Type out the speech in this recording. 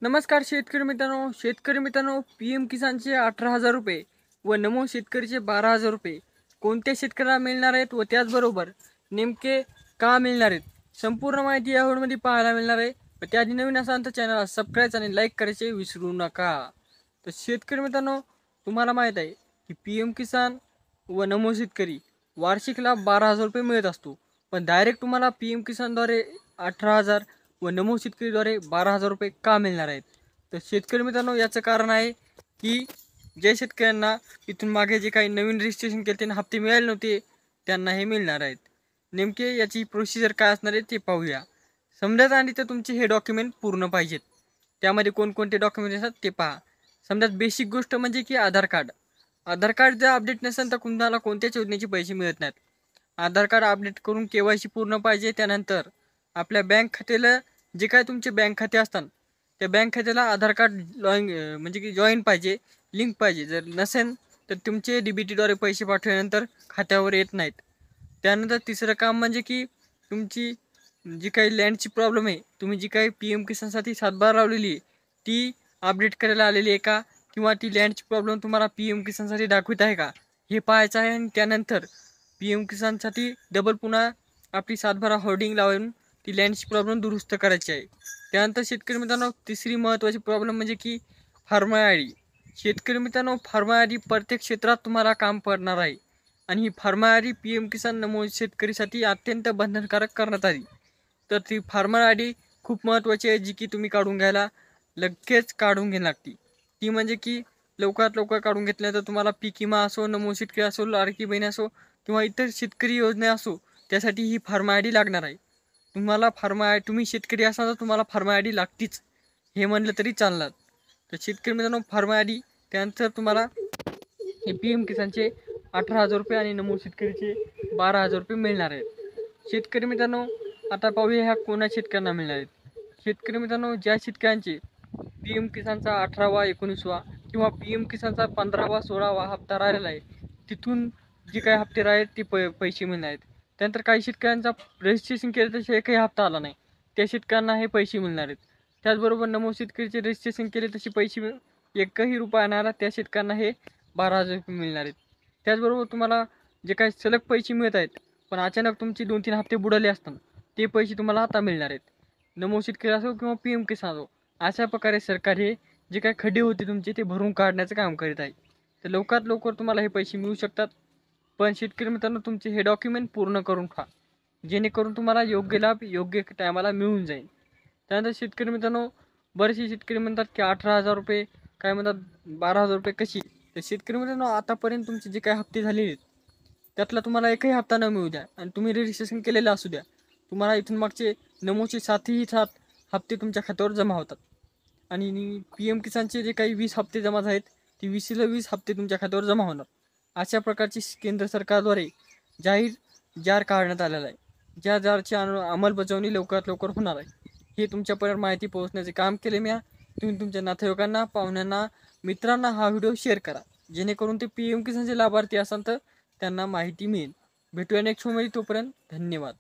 नमस्कार शेतकरी मित्रांनो पी एम किसानचे 18,000 रुपये व नमो शेतकरीचे 12,000 रुपये कोणत्या शेतकऱ्याला मिळणार आहेत व त्याचबरोबर नेमके का मिळणार आहेत संपूर्ण माहिती या व्हिडिओमध्ये पाहायला मिळणार आहे. व त्याआधी नवीन असाल तर चॅनलला सबस्क्राईब आणि लाईक करायचे विसरू नका. तर शेतकरी मित्रांनो, तुम्हाला माहीत आहे की पी एम किसान व नमो शेतकरी वार्षिकला 12,000 रुपये मिळत असतो, पण डायरेक्ट तुम्हाला पी एम किसानद्वारे 18,000 व नमो शेतकरीद्वारे 12,000 रुपये का मिळणार आहेत. तर शेतकरी मित्रांनो, याचं कारण आहे की ज्या शेतकऱ्यांना इथून मागे जे काही नवीन रजिस्ट्रेशन केले त्यांना हप्ते मिळाले नव्हते, त्यांना हे मिळणार आहेत. नेमके याची प्रोसिजर काय असणार आहे ते पाहूया. समजा आणि तर तुमचे हे डॉक्युमेंट पूर्ण पाहिजेत. त्यामध्ये कोणकोणते डॉक्युमेंट असतात ते पहा. समजा बेसिक गोष्ट म्हणजे की आधार कार्ड जर अपडेट नसेल तर कुणाला कोणत्याच योजनेचे पैसे मिळत नाहीत. आधार कार्ड अपडेट करून KYC पूर्ण पाहिजे. त्यानंतर आपल्या बँक खात्याला जे काय तुमचे बँक खाते असतात त्या बँक खात्याला आधार कार्ड म्हणजे की जॉईन पाहिजे, लिंक पाहिजे. जर नसेल तर तुमचे DBTद्वारे पैसे पाठवल्यानंतर खात्यावर येत नाहीत. त्यानंतर तिसरं काम म्हणजे की तुमची जी काही लँडची प्रॉब्लेम आहे, तुम्ही जी काही PM किसानसाठी 7/12 लावलेली आहे ती अपडेट करायला आलेली आहे का, किंवा ती लँडची प्रॉब्लेम तुम्हाला PM किसानसाठी दाखवित आहे का, हे पाहायचं आहे. आणि त्यानंतर PM किसानसाठी डबल पुन्हा आपली 7/12 होर्डिंग लावून ती लँडची प्रॉब्लेम दुरुस्त करायची आहे. त्यानंतर शेतकरी मित्रांनो, तिसरी महत्त्वाची प्रॉब्लेम म्हणजे की फार्मर ID. शेतकरी मित्रांनो, फार्मर ID प्रत्येक क्षेत्रात तुम्हाला काम पडणार आहे. आणि ही फार्मर ID PM किसान नमो शेतकरीसाठी अत्यंत बंधनकारक करण्यात आली. तर ती फार्मर ID खूप महत्त्वाची आहे, जी की तुम्ही काढून घ्यायला लगेच काढून घ्यायला लागते. ती म्हणजे की लवकरात लवकर काढून घेतल्यानंतर तुम्हाला पीक विमा असो, नमो शेतकरी असो, लाडकी बहीण असो किंवा इतर शेतकरी योजना असो, त्यासाठी ही फार्मर ID लागणार आहे. तुम्ही शेतकरी असाल तर तुम्हाला फार्मर ID लागतीच, हे म्हणलं तरी चालणार. तर शेतकरी मित्रांनो, फार्मर ID त्यानंतर तुम्हाला हे PM किसानचे 18,000 रुपये आणि नमो शेतकरीचे 12,000 रुपये मिळणार आहेत. शेतकरी मित्रांनो, आता पाहूया ह्या कोणा शेतकऱ्यांना मिळणार आहेत. शेतकरी मित्रांनो, ज्या शेतकऱ्यांचे PM किसानचा 18वा 19वा किंवा PM किसानचा 15वा 16वा हप्ता राहिलेला आहे, तिथून जे काही हप्ते राहिले ते पैसे मिळणार आहेत. त्यानंतर काही शेतकऱ्यांचा रजिस्ट्रेशन केलं तसे एकही हप्ता आला नाही, त्या शेतकऱ्यांना हे पैसे मिळणार आहेत. त्याचबरोबर नमो शेतकरीचे रजिस्ट्रेशन केले तसे पैसे एकही रुपया नाही आला, त्या शेतकऱ्यांना हे 12,000 रुपये मिळणार आहेत. त्याचबरोबर तुम्हाला जे काही सलग पैसे मिळत आहेत, पण अचानक तुमचे 2-3 हप्ते बुडाले असतात, ते पैसे तुम्हाला आता मिळणार आहेत. नमो शेतकरी असो किंवा PM किसान असो, अशा प्रकारे सरकार हे जे काही खड्डे होते तुमचे ते भरून काढण्याचं काम करीत आहे. तर लवकरात लवकर तुम्हाला हे पैसे मिळू शकतात. पण शेतकरी मित्रांनो, तुमचे हे डॉक्युमेंट पूर्ण करून ठेवा, जेणेकरून तुम्हाला योग्य लाभ योग्य टायमाला मिळून जाईल. त्यानंतर शेतकरी मित्रांनो, बरेचसे शेतकरी म्हणतात की 18,000 रुपये, काय म्हणतात 12,000 रुपये कशी. तर शेतकरी मित्रांनो, आतापर्यंत तुमचे जे काही हप्ते झालेले आहेत त्यातला तुम्हाला एकही हप्ता न मिळू द्या आणि तुम्ही रजिस्ट्रेशन केलेलं असू द्या, तुम्हाला इथून मागचे नमोचे 7 हप्ते तुमच्या खात्यावर जमा होतात. आणि PM किसानचे जे काही 20 हप्ते जमा आहेत, ते 20ला 20 हप्ते तुमच्या खात्यावर जमा होणार. अशा प्रकारची केंद्र सरकारद्वारे जार काढण्यात आलेला आहे. ज्या जारची अंमलबजावणी लवकरात लवकर होणार आहे. हे तुमच्यापर्यंत माहिती पोहोचण्याचे काम केले मी. तुम्ही तुमच्या नातेवाईकांना, पाहुण्यांना, मित्रांना हा व्हिडिओ शेअर करा, जेणेकरून ते PM किसानचे लाभार्थी असाल तर त्यांना माहिती मिळेल. भेटूया नेक्स्ट व्हिडिओमध्ये. तोपर्यंत धन्यवाद.